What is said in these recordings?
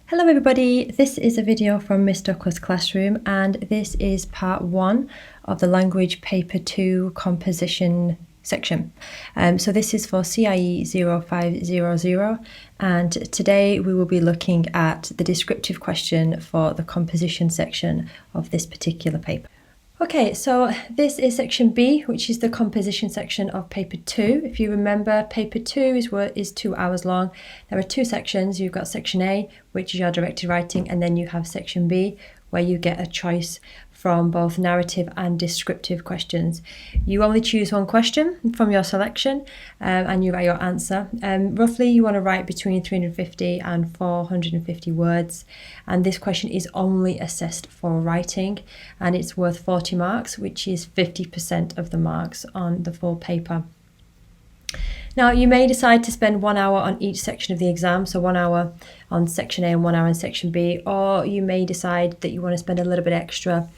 Hello everybody, this is a video from Miss Duckworth's classroom and this is part 1 of the language paper 2 composition section. So this is for CIE 0500 and today we will be looking at the descriptive question for the composition section of this particular paper. Okay, so this is section B, which is the composition section of paper 2. If you remember, paper 2 is 2 hours long. There are 2 sections. You've got section A, which is your directed writing, and then you have section B, where you get a choice from both narrative and descriptive questions. You only choose one question from your selection and you write your answer. Roughly you want to write between 350 and 450 words, and this question is only assessed for writing and it's worth 40 marks, which is 50% of the marks on the full paper. Now, you may decide to spend 1 hour on each section of the exam, so 1 hour on section A and 1 hour on section B, or you may decide that you want to spend a little bit extra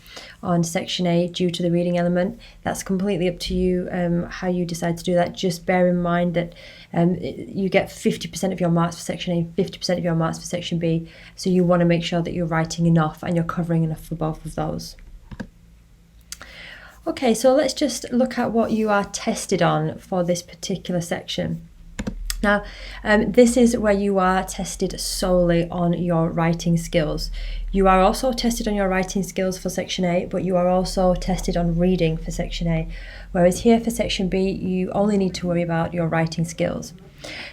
on section A due to the reading element. That's completely up to you how you decide to do that. Just bear in mind that you get 50% of your marks for section A, 50% of your marks for section B, so you want to make sure that you're writing enough and you're covering enough for both of those. Okay, so let's just look at what you are tested on for this particular section. Now, this is where you are tested solely on your writing skills. You are also tested on your writing skills for section A, but you are also tested on reading for section A. Whereas here for section B, you only need to worry about your writing skills.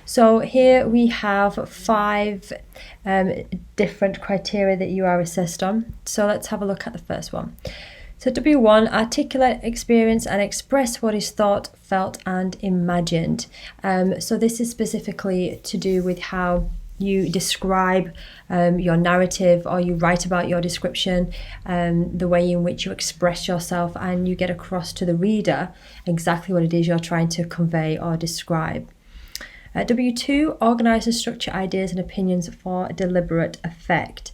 So here we have 5 different criteria that you are assessed on. So let's have a look at the first one. So W1, articulate, experience and express what is thought, felt and imagined. So this is specifically to do with how you describe your narrative, or you write about your description, the way in which you express yourself and you get across to the reader exactly what it is you're trying to convey or describe. W2, organise and structure ideas and opinions for deliberate effect.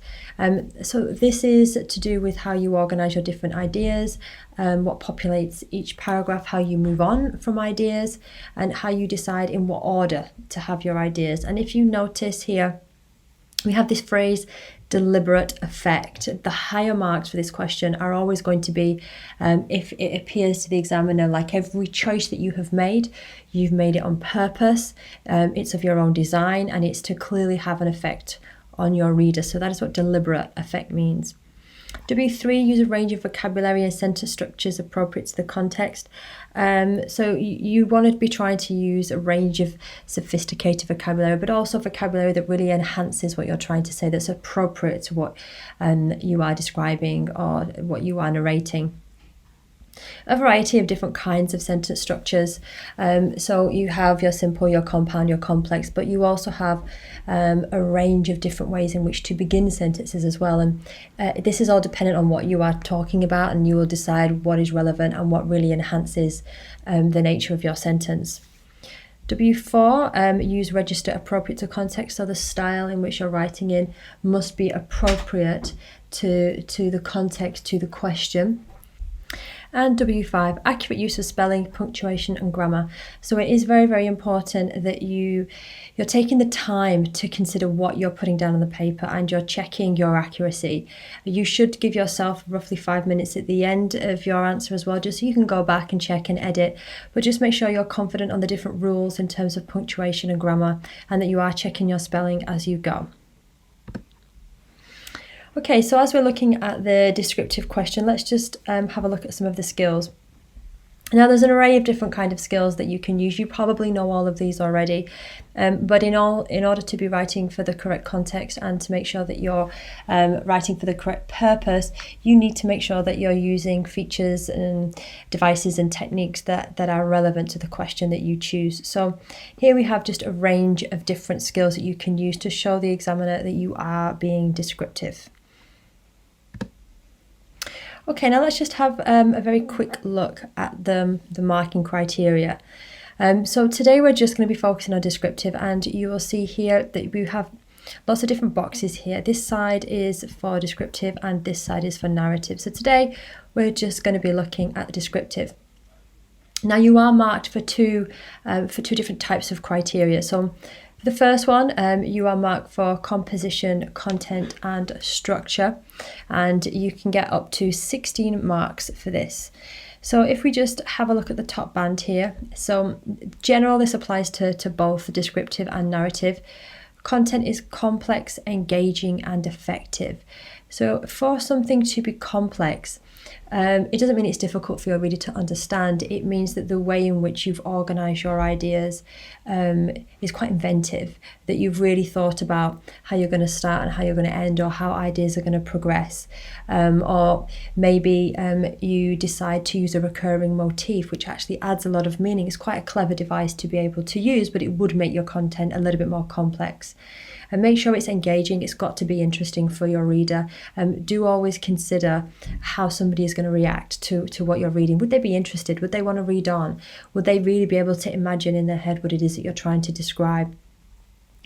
So this is to do with how you organise your different ideas, what populates each paragraph, how you move on from ideas, and how you decide in what order to have your ideas. And if you notice here, we have this phrase, deliberate effect. The higher marks for this question are always going to be if it appears to the examiner like every choice that you have made, you've made it on purpose, it's of your own design, and it's to clearly have an effect on your reader. So that is what deliberate effect means. W3, use a range of vocabulary and sentence structures appropriate to the context. So you want to be trying to use a range of sophisticated vocabulary, but also vocabulary that really enhances what you're trying to say, that's appropriate to what you are describing or what you are narrating. A variety of different kinds of sentence structures. So you have your simple, your compound, your complex, but you also have a range of different ways in which to begin sentences as well. And this is all dependent on what you are talking about, and you will decide what is relevant and what really enhances the nature of your sentence. W4, use register appropriate to context. So the style in which you're writing in must be appropriate to the context, to the question. And W5, accurate use of spelling, punctuation and grammar. So it is very, very important that you're taking the time to consider what you're putting down on the paper and you're checking your accuracy. You should give yourself roughly 5 minutes at the end of your answer as well, just so you can go back and check and edit. But just make sure you're confident on the different rules in terms of punctuation and grammar, and that you are checking your spelling as you go. Okay, so as we're looking at the descriptive question, let's just have a look at some of the skills. Now, there's an array of different kind of skills that you can use. You probably know all of these already, but in order to be writing for the correct context and to make sure that you're writing for the correct purpose, you need to make sure that you're using features and devices and techniques that are relevant to the question that you choose. So here we have just a range of different skills that you can use to show the examiner that you are being descriptive. Okay, now let's just have a very quick look at the marking criteria. So today we're just going to be focusing on descriptive, and you will see here that we have lots of different boxes here. This side is for descriptive and this side is for narrative. So today we're just going to be looking at descriptive. Now you are marked for two different types of criteria. So For the first one, you are marked for composition, content and structure, and you can get up to 16 marks for this. So if we just have a look at the top band here, so general, this applies to both descriptive and narrative. Content is complex, engaging and effective. So for something to be complex, it doesn't mean it's difficult for your reader to understand. It means that the way in which you've organised your ideas is quite inventive, that you've really thought about how you're going to start and how you're going to end, or how ideas are going to progress. Or maybe you decide to use a recurring motif, which actually adds a lot of meaning. It's quite a clever device to be able to use, but it would make your content a little bit more complex. And make sure it's engaging. It's got to be interesting for your reader. Do always consider how somebody is going to react to what you're reading. Would they be interested? Would they want to read on? Would they really be able to imagine in their head what it is that you're trying to describe?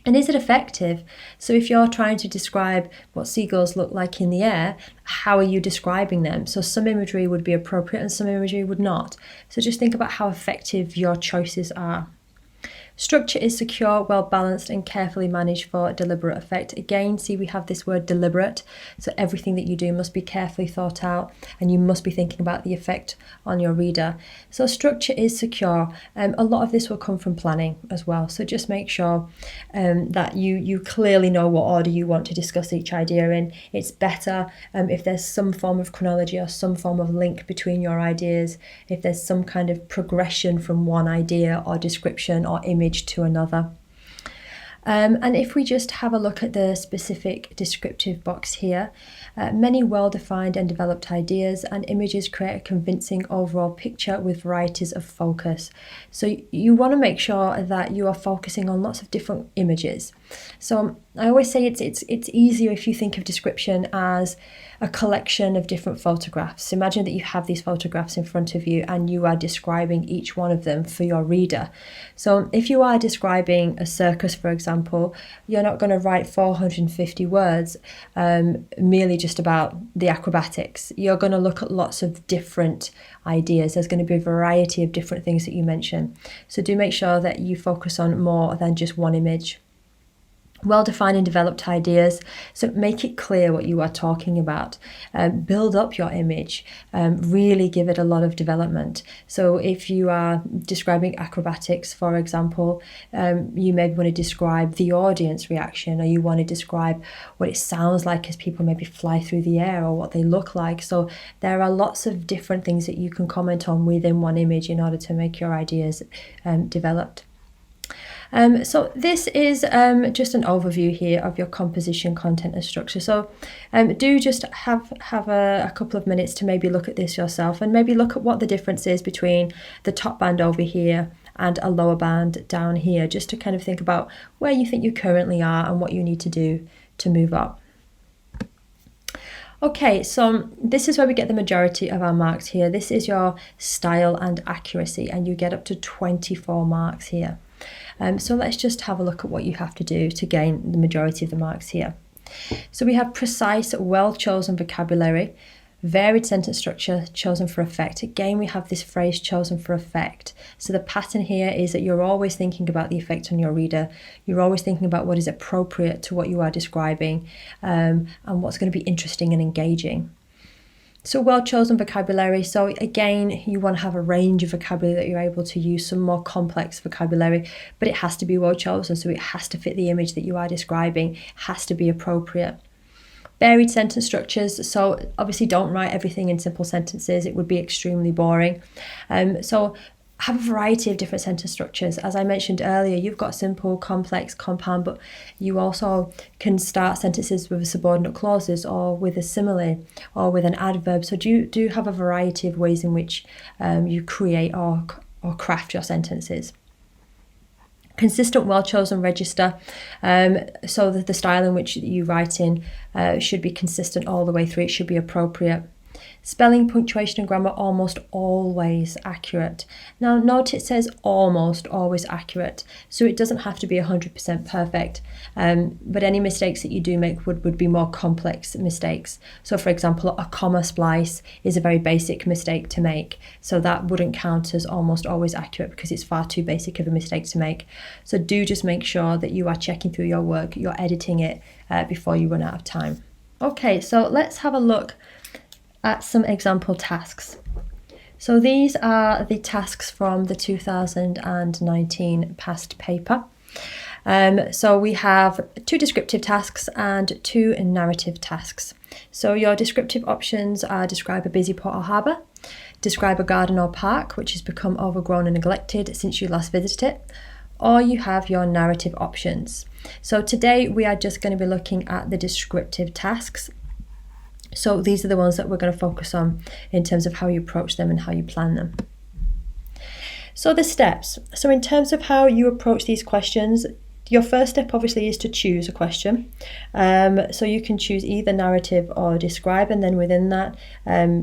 And is it effective? So if you're trying to describe what seagulls look like in the air, how are you describing them? So some imagery would be appropriate and some imagery would not. So just think about how effective your choices are. Structure is secure, well balanced and carefully managed for deliberate effect. Again, see, we have this word deliberate. So everything that you do must be carefully thought out and you must be thinking about the effect on your reader. So structure is secure. A lot of this will come from planning as well. So just make sure that you clearly know what order you want to discuss each idea in. It's better if there's some form of chronology or some form of link between your ideas, if there's some kind of progression from one idea or description or image to another. And if we just have a look at the specific descriptive box here, many well-defined and developed ideas and images create a convincing overall picture with varieties of focus. So you want to make sure that you are focusing on lots of different images. So I always say it's easier if you think of description as a collection of different photographs. Imagine that you have these photographs in front of you and you are describing each one of them for your reader. So if you are describing a circus, for example, you're not going to write 450 words merely just about the acrobatics. You're going to look at lots of different ideas. There's going to be a variety of different things that you mention. So do make sure that you focus on more than just one image. Well-defined and developed ideas, so make it clear what you are talking about. Build up your image, really give it a lot of development. So if you are describing acrobatics, for example, you maybe want to describe the audience reaction, or you want to describe what it sounds like as people maybe fly through the air, or what they look like. So there are lots of different things that you can comment on within one image in order to make your ideas developed. So this is just an overview here of your composition, content and structure. So do just have a couple of minutes to maybe look at this yourself and maybe look at what the difference is between the top band over here and a lower band down here, just to kind of think about where you think you currently are and what you need to do to move up. Okay, so this is where we get the majority of our marks here. This is your style and accuracy, and you get up to 24 marks here. So let's just have a look at what you have to do to gain the majority of the marks here. So we have precise, well-chosen vocabulary, varied sentence structure chosen for effect. Again, we have this phrase chosen for effect. So the pattern here is that you're always thinking about the effect on your reader. You're always thinking about what is appropriate to what you are describing and what's going to be interesting and engaging. So well-chosen vocabulary. So again, you want to have a range of vocabulary that you're able to use, some more complex vocabulary, but it has to be well-chosen. So it has to fit the image that you are describing, has to be appropriate. Varied sentence structures. So obviously don't write everything in simple sentences. It would be extremely boring. So have a variety of different sentence structures. As I mentioned earlier, you've got simple, complex, compound, but you also can start sentences with subordinate clauses or with a simile or with an adverb. So do have a variety of ways in which you create or craft your sentences. Consistent, well-chosen register. So that the style in which you write in should be consistent all the way through. It should be appropriate. Spelling, punctuation and grammar almost always accurate. Now note it says almost always accurate, so it doesn't have to be 100% perfect, but any mistakes that you do make would be more complex mistakes. So for example, a comma splice is a very basic mistake to make, so that wouldn't count as almost always accurate because it's far too basic of a mistake to make. So do just make sure that you are checking through your work, you're editing it before you run out of time. Okay, so let's have a look at some example tasks. So these are the tasks from the 2019 past paper. So we have 2 descriptive tasks and 2 narrative tasks. So your descriptive options are describe a busy port or harbour, describe a garden or park which has become overgrown and neglected since you last visited it, or you have your narrative options. So today we are just going to be looking at the descriptive tasks. So these are the ones that we're going to focus on in terms of how you approach them and how you plan them. So the steps. So in terms of how you approach these questions, your first step obviously is to choose a question. So you can choose either narrative or describe, and then within that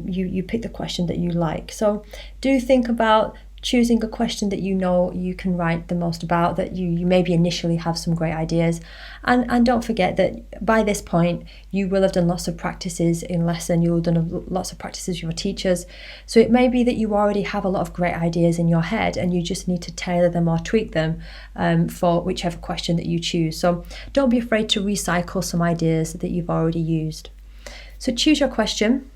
you pick the question that you like. So do think about choosing a question that you know you can write the most about, that you maybe initially have some great ideas, and don't forget that by this point you will have done lots of practices in lesson, you'll have done lots of practices with your teachers, so it may be that you already have a lot of great ideas in your head and you just need to tailor them or tweak them for whichever question that you choose. So don't be afraid to recycle some ideas that you've already used. So choose your question.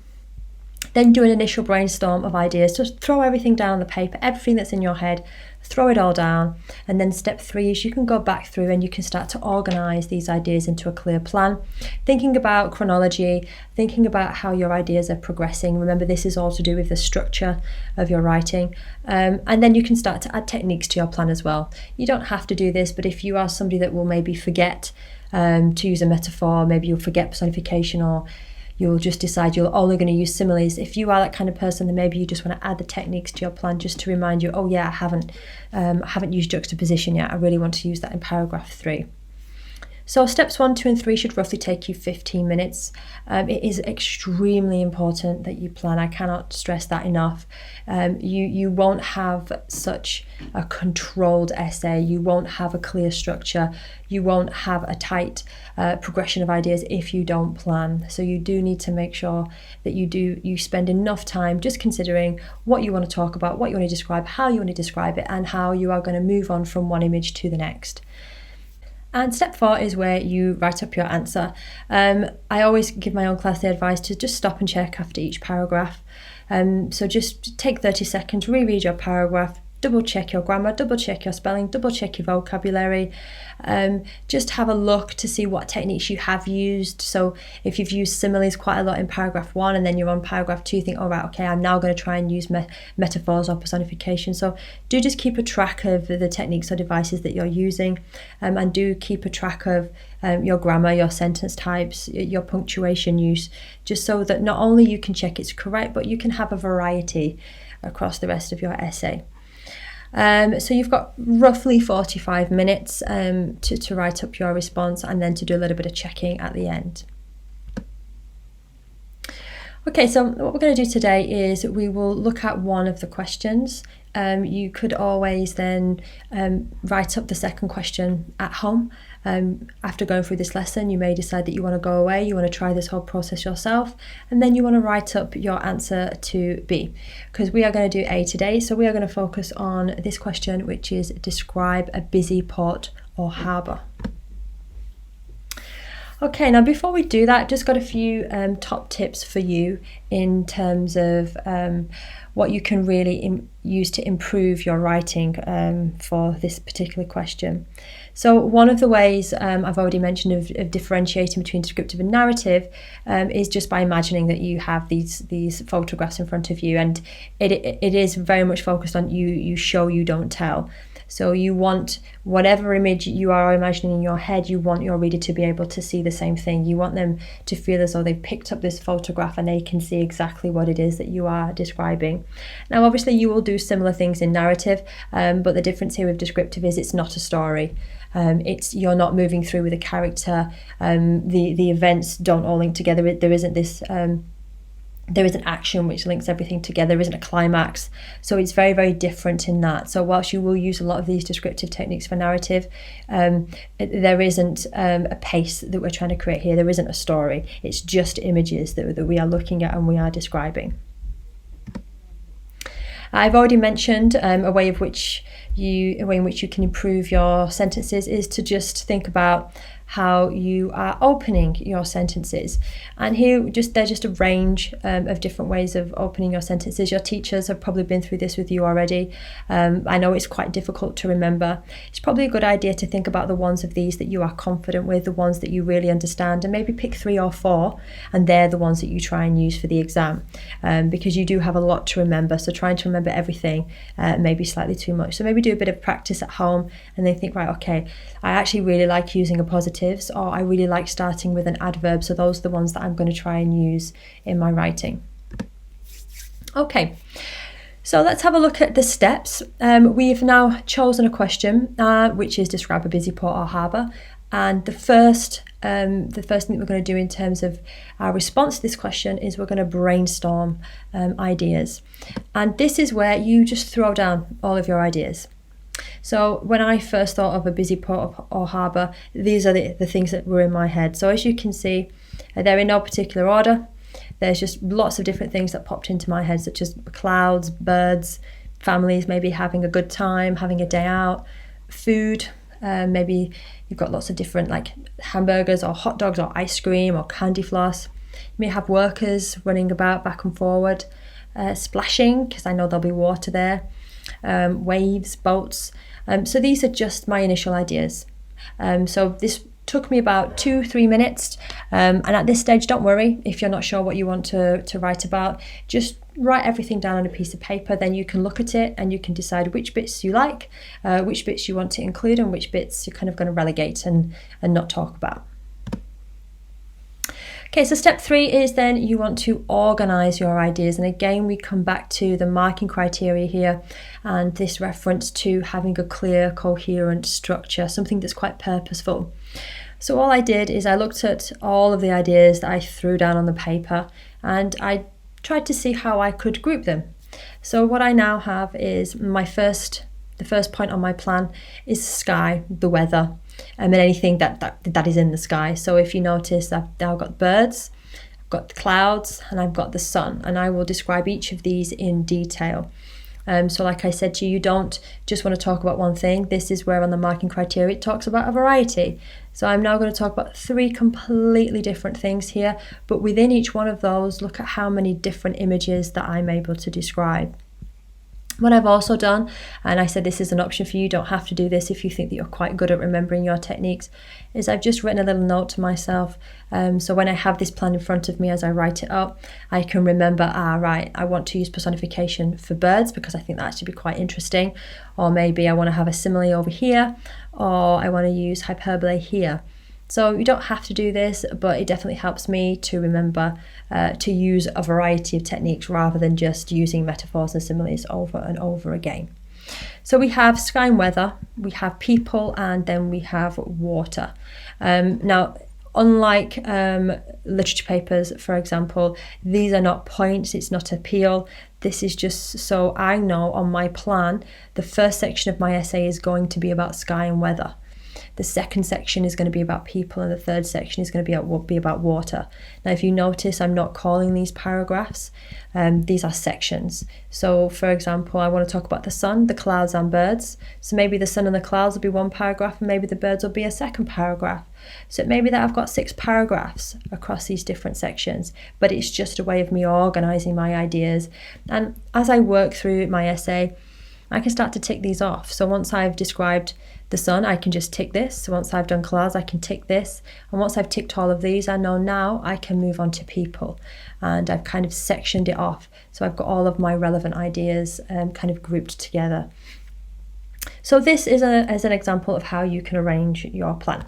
Then do an initial brainstorm of ideas. Just throw everything down on the paper, everything that's in your head, throw it all down. And then step 3 is you can go back through and you can start to organise these ideas into a clear plan. Thinking about chronology, thinking about how your ideas are progressing. Remember, this is all to do with the structure of your writing. And then you can start to add techniques to your plan as well. You don't have to do this, but if you are somebody that will maybe forget to use a metaphor, maybe you'll forget personification, or you'll just decide you're only going to use similes. If you are that kind of person, then maybe you just want to add the techniques to your plan just to remind you, oh yeah, I haven't used juxtaposition yet. I really want to use that in paragraph 3. So steps 1, 2 and 3 should roughly take you 15 minutes. It is extremely important that you plan. I cannot stress that enough. You won't have such a controlled essay. You won't have a clear structure. You won't have a tight progression of ideas if you don't plan. So you do need to make sure that you spend enough time just considering what you want to talk about, what you want to describe, how you want to describe it, and how you are going to move on from one image to the next. And step 4 is where you write up your answer. I always give my own class the advice to just stop and check after each paragraph. So just take 30 seconds, reread your paragraph, double check your grammar, double check your spelling, double check your vocabulary. Just have a look to see what techniques you have used. So if you've used similes quite a lot in paragraph 1 and then you're on paragraph 2, think, oh right, okay, I'm now going to try and use metaphors or personification. So do just keep a track of the techniques or devices that you're using, and do keep a track of your grammar, your sentence types, your punctuation use, just so that not only you can check it's correct, but you can have a variety across the rest of your essay. So you've got roughly 45 minutes to write up your response, and then to do a little bit of checking at the end. Okay, so what we're going to do today is we will look at one of the questions. You could always then write up the second question at home. After going through this lesson, you may decide that you want to go away, you want to try this whole process yourself, and then you want to write up your answer to B, because we are going to do A today. So we are going to focus on this question, which is describe a busy port or harbour. Okay, now before we do that, just got a few top tips for you in terms of what you can really use to improve your writing for this particular question. So one of the ways I've already mentioned of differentiating between descriptive and narrative is just by imagining that you have these photographs in front of you, and it is very much focused on you show, you don't tell. So you want whatever image you are imagining in your head, you want your reader to be able to see the same thing. You want them to feel as though they've picked up this photograph and they can see exactly what it is that you are describing. Now, obviously, you will do similar things in narrative, but the difference here with descriptive is it's not a story. You're not moving through with a character. The events don't all link together. There isn't this there is an action which links everything together. There isn't a climax. So it's very, very different in that. So whilst you will use a lot of these descriptive techniques for narrative, there isn't a pace that we're trying to create here. There isn't a story. It's just images that we are looking at and we are describing. I've already mentioned a way in which you can improve your sentences is to just think about how you are opening your sentences. And here there's just a range of different ways of opening your sentences. Your teachers have probably been through this with you already. I know it's quite difficult to remember. It's probably a good idea to think about the ones of these that you are confident with, the ones that you really understand, and maybe pick 3 or 4, and they're the ones that you try and use for the exam, because you do have a lot to remember. So trying to remember everything may be slightly too much. So maybe do a bit of practice at home and then think, right, okay, I actually really like using appositives, or I really like starting with an adverb. So those are the ones that I'm going to try and use in my writing. Okay, so let's have a look at the steps. We've now chosen a question, which is describe a busy port or harbour. And the first thing that we're going to do in terms of our response to this question is we're going to brainstorm ideas. And this is where you just throw down all of your ideas. So when I first thought of a busy port or harbour, these are the things that were in my head. So as you can see, they're in no particular order. There's just lots of different things that popped into my head, such as clouds, birds, families maybe having a good time, having a day out, food. Maybe you've got lots of different like hamburgers or hot dogs or ice cream or candy floss. You may have workers running about back and forward, splashing, because I know there'll be water there. Waves, boats. So these are just my initial ideas. So this took me about 2-3 minutes. And at this stage, don't worry if you're not sure what you want to write about. Just write everything down on a piece of paper. Then you can look at it and you can decide which bits you like, which bits you want to include, and which bits you're kind of going to relegate and not talk about. Okay, so step 3 is then you want to organise your ideas. And again, we come back to the marking criteria here and this reference to having a clear, coherent structure, something that's quite purposeful. So all I did is I looked at all of the ideas that I threw down on the paper and I tried to see how I could group them. So what I now have is the first point on my plan is sky, the weather, and then anything that is in the sky. So if you notice, I've now got birds, I've got the clouds, and I've got the sun, and I will describe each of these in detail. So like I said to you, you don't just want to talk about one thing. This is where on the marking criteria it talks about a variety. So I'm now going to talk about 3 completely different things here, but within each one of those, look at how many different images that I'm able to describe. What I've also done, and I said this is an option for you, don't have to do this if you think that you're quite good at remembering your techniques, is I've just written a little note to myself. So when I have this plan in front of me as I write it up, I can remember, right, I want to use personification for birds because I think that should be quite interesting. Or maybe I want to have a simile over here, or I want to use hyperbole here. So you don't have to do this, but it definitely helps me to remember to use a variety of techniques rather than just using metaphors and similes over and over again. So we have sky and weather, we have people, and then we have water. Now, unlike literature papers, for example, these are not points, it's not appeal. This is just so I know on my plan, the first section of my essay is going to be about sky and weather. The second section is going to be about people, and the third section is going to be about water. Now, if you notice, I'm not calling these paragraphs. These are sections. So, for example, I want to talk about the sun, the clouds, and birds. So maybe the sun and the clouds will be one paragraph, and maybe the birds will be a second paragraph. So it may be that I've got 6 paragraphs across these different sections, but it's just a way of me organising my ideas. And as I work through my essay, I can start to tick these off. So once I've described the sun, I can just tick this. So once I've done clouds, I can tick this. And once I've ticked all of these, I know now I can move on to people. And I've kind of sectioned it off. So I've got all of my relevant ideas kind of grouped together. So this is an example of how you can arrange your plan.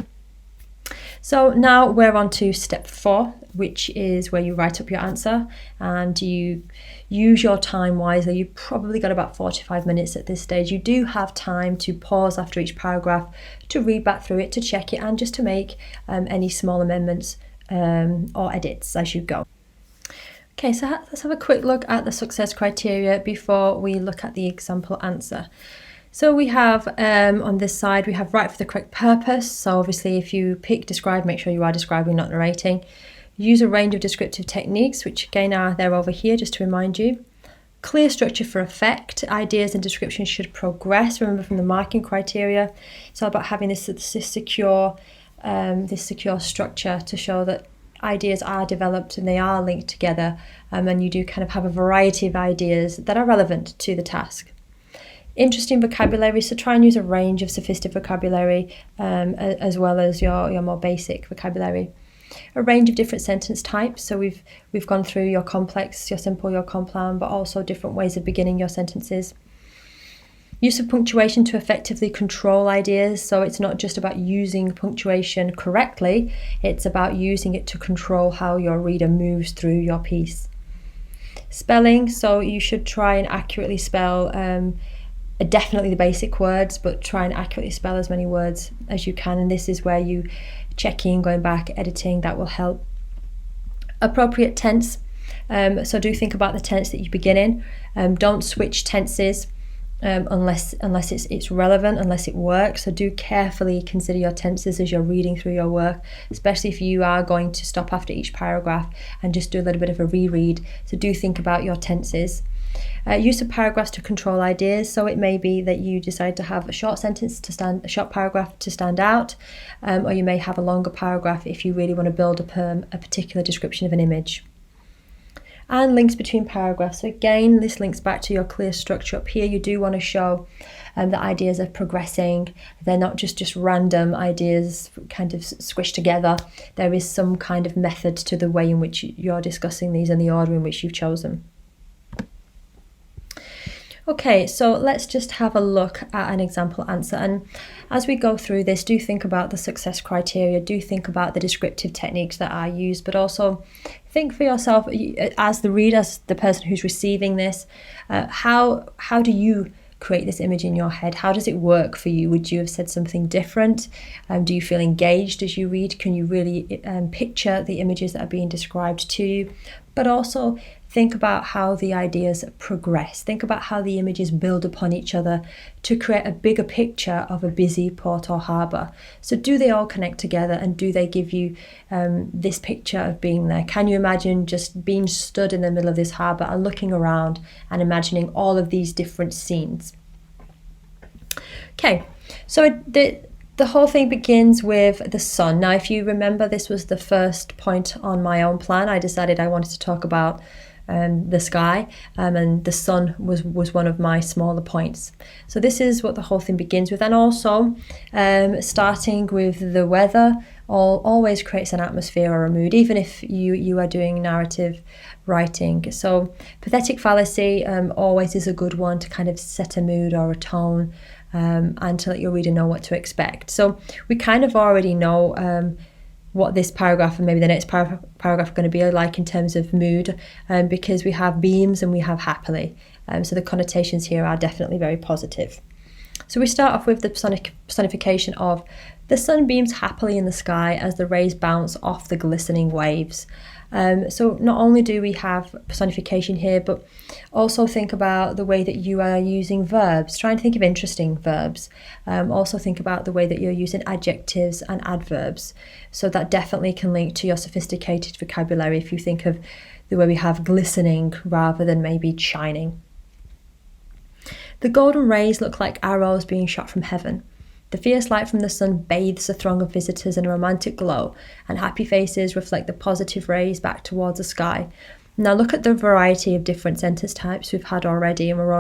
So now we're on to step 4, which is where you write up your answer and you use your time wisely. You've probably got about 45 minutes at this stage. You do have time to pause after each paragraph, to read back through it, to check it, and just to make any small amendments or edits as you go. Okay, so let's have a quick look at the success criteria before we look at the example answer. So we have on this side, we have write for the correct purpose. So obviously if you pick describe, make sure you are describing, not narrating. Use a range of descriptive techniques, which again are there over here, just to remind you. Clear structure for effect. Ideas and descriptions should progress. Remember from the marking criteria, it's all about having this secure structure to show that ideas are developed and they are linked together, and you do kind of have a variety of ideas that are relevant to the task. Interesting vocabulary, so try and use a range of sophisticated vocabulary as well as your more basic vocabulary. A range of different sentence types, so we've gone through your complex, your simple, your compound, but also different ways of beginning your sentences. Use of punctuation to effectively control ideas, so it's not just about using punctuation correctly, it's about using it to control how your reader moves through your piece. Spelling, so you should try and accurately spell definitely the basic words, but try and accurately spell as many words as you can, and this is where you checking, going back, editing, that will help. Appropriate tense, so do think about the tense that you begin in. Don't switch tenses unless it's relevant, unless it works. So do carefully consider your tenses as you're reading through your work, especially if you are going to stop after each paragraph and just do a little bit of a reread. So do think about your tenses. Use of paragraphs to control ideas, so it may be that you decide to have a short paragraph to stand out, or you may have a longer paragraph if you really want to build up a particular description of an image. And links between paragraphs, so again this links back to your clear structure. Up here you do want to show that ideas are progressing, they're not just random ideas kind of squished together. There is some kind of method to the way in which you're discussing these and the order in which you've chosen. Okay, so let's just have a look at an example answer, and as we go through this, do think about the success criteria, do think about the descriptive techniques that are used, but also think for yourself as the reader, as the person who's receiving this, how do you create this image in your head? How does it work for you? Would you have said something different? Do you feel engaged as you read? Can you really picture the images that are being described to you? But also think about how the ideas progress. Think about how the images build upon each other to create a bigger picture of a busy port or harbour. So do they all connect together, and do they give you this picture of being there? Can you imagine just being stood in the middle of this harbour and looking around and imagining all of these different scenes? Okay, so the whole thing begins with the sun. Now, if you remember, this was the first point on my own plan. I decided I wanted to talk about the sky, and the sun was one of my smaller points. So this is what the whole thing begins with, and also starting with the weather always creates an atmosphere or a mood, even if you are doing narrative writing. So pathetic fallacy always is a good one to kind of set a mood or a tone, and to let your reader know what to expect. So we kind of already know what this paragraph and maybe the next paragraph are going to be like in terms of mood, because we have beams and we have happily. So the connotations here are definitely very positive. So we start off with the personification of the sun beams happily in the sky as the rays bounce off the glistening waves. So not only do we have personification here, but also think about the way that you are using verbs. Try and think of interesting verbs. Also think about the way that you're using adjectives and adverbs. So that definitely can link to your sophisticated vocabulary if you think of the way we have glistening rather than maybe shining. The golden rays look like arrows being shot from heaven. The fierce light from the sun bathes a throng of visitors in a romantic glow, and happy faces reflect the positive rays back towards the sky. Now look at the variety of different sentence types we've had already, and we're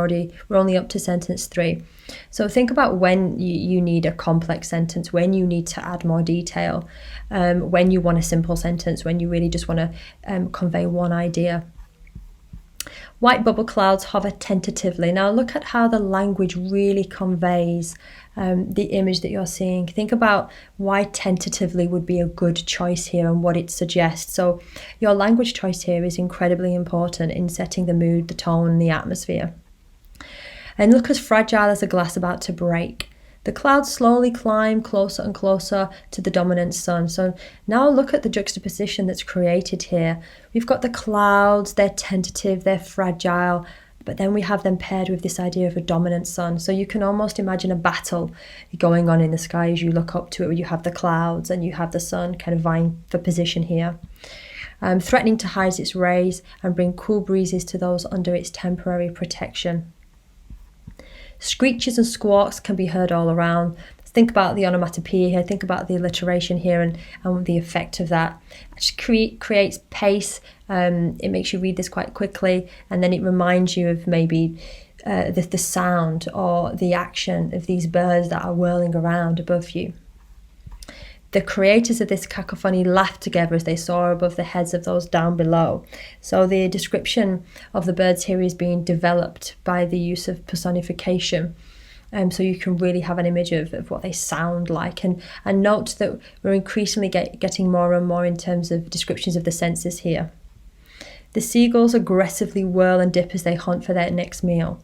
only up to sentence 3. So think about when you need a complex sentence, when you need to add more detail, when you want a simple sentence, when you really just want to convey one idea. White bubble clouds hover tentatively. Now look at how the language really conveys the image that you're seeing. Think about why tentatively would be a good choice here and what it suggests. So your language choice here is incredibly important in setting the mood, the tone, and the atmosphere. And look as fragile as a glass about to break. The clouds slowly climb closer and closer to the dominant sun. So now look at the juxtaposition that's created here. We've got the clouds, they're tentative, they're fragile, but then we have them paired with this idea of a dominant sun. So you can almost imagine a battle going on in the sky as you look up to it, where you have the clouds and you have the sun kind of vying for position here. Threatening to hide its rays and bring cool breezes to those under its temporary protection. Screeches and squawks can be heard all around. Think about the onomatopoeia here, think about the alliteration here and the effect of that. It just creates pace, it makes you read this quite quickly, and then it reminds you of maybe the sound or the action of these birds that are whirling around above you. The creators of this cacophony laughed together as they soar above the heads of those down below. So the description of the birds here is being developed by the use of personification. So you can really have an image of what they sound like. And note that we're increasingly getting more and more in terms of descriptions of the senses here. The seagulls aggressively whirl and dip as they hunt for their next meal.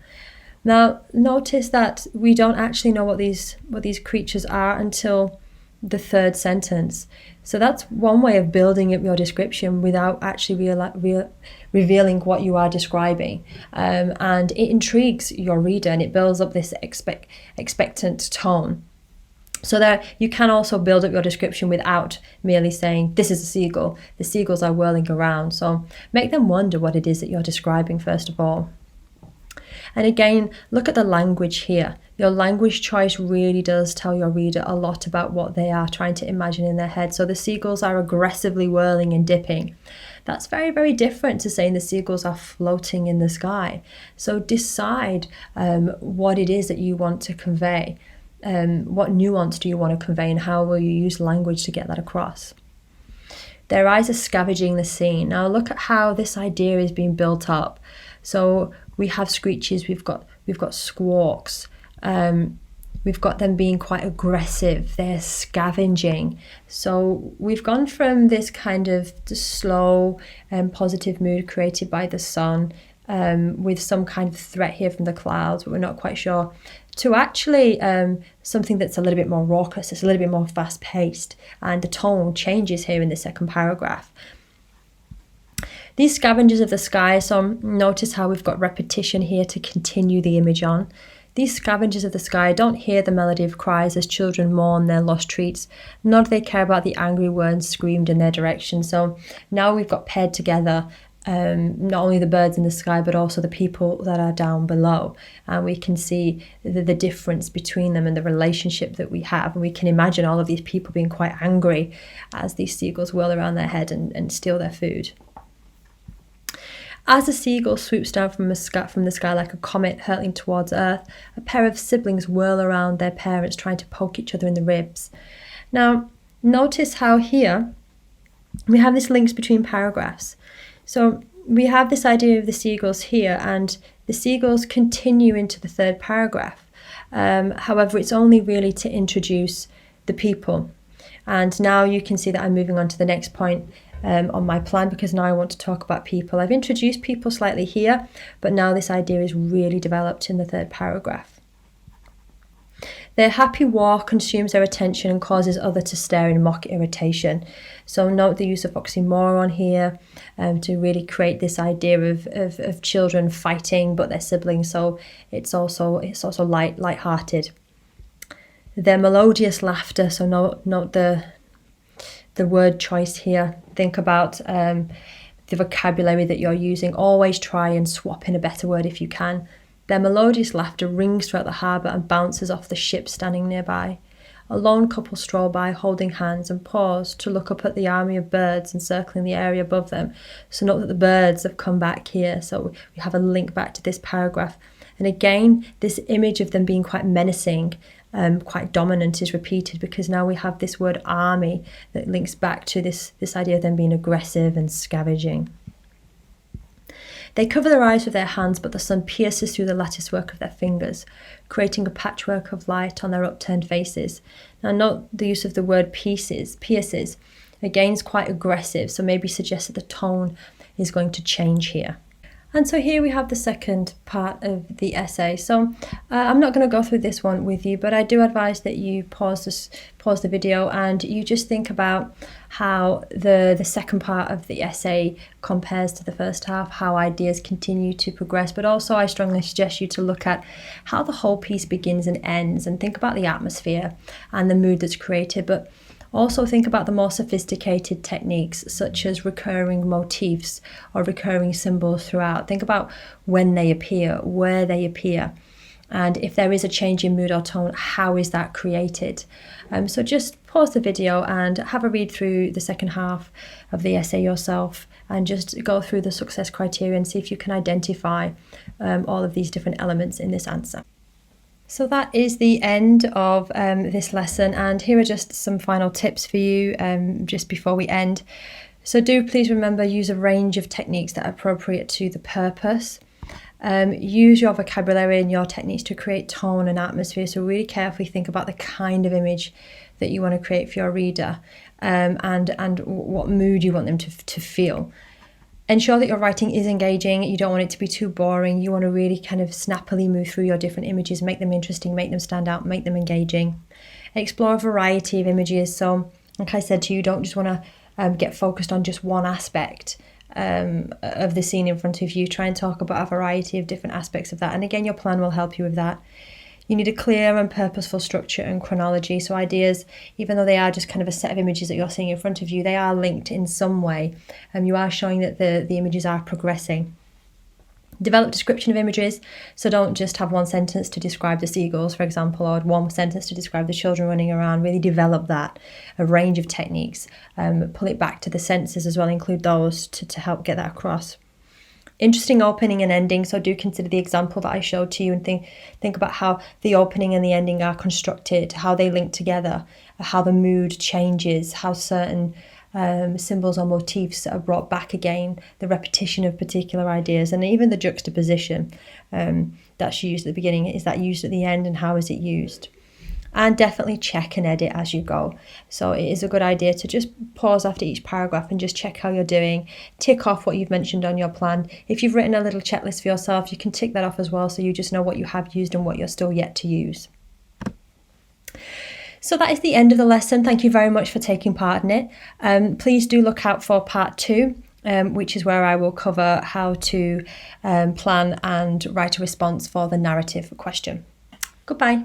Now, notice that we don't actually know what these creatures are until the third sentence. So that's one way of building up your description without actually revealing what you are describing. And it intrigues your reader and it builds up this expectant tone. So that you can also build up your description without merely saying, this is a seagull. The seagulls are whirling around. So make them wonder what it is that you're describing first of all. And again, look at the language here. Your language choice really does tell your reader a lot about what they are trying to imagine in their head. So the seagulls are aggressively whirling and dipping. That's very, very different to saying the seagulls are floating in the sky. So decide what it is that you want to convey. What nuance do you want to convey and how will you use language to get that across? Their eyes are scavenging the scene. Now look at how this idea is being built up. So we have screeches, we've got squawks, we've got them being quite aggressive, they're scavenging. So we've gone from this kind of slow and positive mood created by the sun, with some kind of threat here from the clouds, but we're not quite sure, to actually something that's a little bit more raucous, it's a little bit more fast-paced, and the tone changes here in the second paragraph. These scavengers of the sky, so notice how we've got repetition here to continue the image on. These scavengers of the sky don't hear the melody of cries as children mourn their lost treats, nor do they care about the angry words screamed in their direction. So now we've got paired together not only the birds in the sky, but also the people that are down below. And we can see the difference between them and the relationship that we have. And we can imagine all of these people being quite angry as these seagulls whirl around their head and steal their food. As the seagull swoops down from the sky like a comet hurtling towards Earth, a pair of siblings whirl around their parents trying to poke each other in the ribs. Now, notice how here we have this links between paragraphs. So we have this idea of the seagulls here, and the seagulls continue into the third paragraph. However, it's only really to introduce the people. And now you can see that I'm moving on to the next point on my plan, because now I want to talk about people. I've introduced people slightly here, but now this idea is really developed in the third paragraph. Their happy war consumes their attention and causes others to stare in mock irritation. So note the use of oxymoron here to really create this idea of children fighting but their siblings. So it's also light-hearted. Their melodious laughter. So note the word choice here. Think about the vocabulary that you're using. Always try and swap in a better word if you can. Their melodious laughter rings throughout the harbour and bounces off the ship standing nearby. A lone couple stroll by, holding hands, and pause to look up at the army of birds encircling the area above them. So note that the birds have come back here. So we have a link back to this paragraph. And again, this image of them being quite menacing, quite dominant is repeated, because now we have this word army that links back to this idea of them being aggressive and scavenging. They cover their eyes with their hands, but the sun pierces through the latticework of their fingers, creating a patchwork of light on their upturned faces. Now note the use of the word pierces. Again, is quite aggressive, so maybe suggest that the tone is going to change here. And so here we have the second part of the essay. So I'm not going to go through this one with you, but I do advise that you pause the video and you just think about how the second part of the essay compares to the first half, how ideas continue to progress, but also I strongly suggest you to look at how the whole piece begins and ends and think about the atmosphere and the mood that's created, but also think about the more sophisticated techniques such as recurring motifs or recurring symbols throughout. Think about when they appear, where they appear, and if there is a change in mood or tone, how is that created? So just pause the video and have a read through the second half of the essay yourself and just go through the success criteria and see if you can identify all of these different elements in this answer. So that is the end of this lesson, and here are just some final tips for you just before we end. So do please remember, use a range of techniques that are appropriate to the purpose. Use your vocabulary and your techniques to create tone and atmosphere, so really carefully think about the kind of image that you want to create for your reader and what mood you want them to feel. Ensure that your writing is engaging. You don't want it to be too boring. You want to really kind of snappily move through your different images, make them interesting, make them stand out, make them engaging. Explore a variety of images. So, like I said to you, don't just want to get focused on just one aspect of the scene in front of you. Try and talk about a variety of different aspects of that. And again, your plan will help you with that. You need a clear and purposeful structure and chronology. So ideas, even though they are just kind of a set of images that you're seeing in front of you, they are linked in some way. You are showing that the images are progressing. Develop description of images. So don't just have one sentence to describe the seagulls, for example, or one sentence to describe the children running around. Really develop that, a range of techniques. Pull it back to the senses as well, include those to help get that across. Interesting opening and ending. So do consider the example that I showed to you and think about how the opening and the ending are constructed, how they link together, how the mood changes, how certain symbols or motifs are brought back again, the repetition of particular ideas, and even the juxtaposition that's used at the beginning. Is that used at the end, and how is it used? And definitely check and edit as you go. So it is a good idea to just pause after each paragraph and just check how you're doing. Tick off what you've mentioned on your plan. If you've written a little checklist for yourself, you can tick that off as well, so you just know what you have used and what you're still yet to use. So that is the end of the lesson. Thank you very much for taking part in it. Please do look out for part 2, which is where I will cover how to plan and write a response for the narrative question. Goodbye.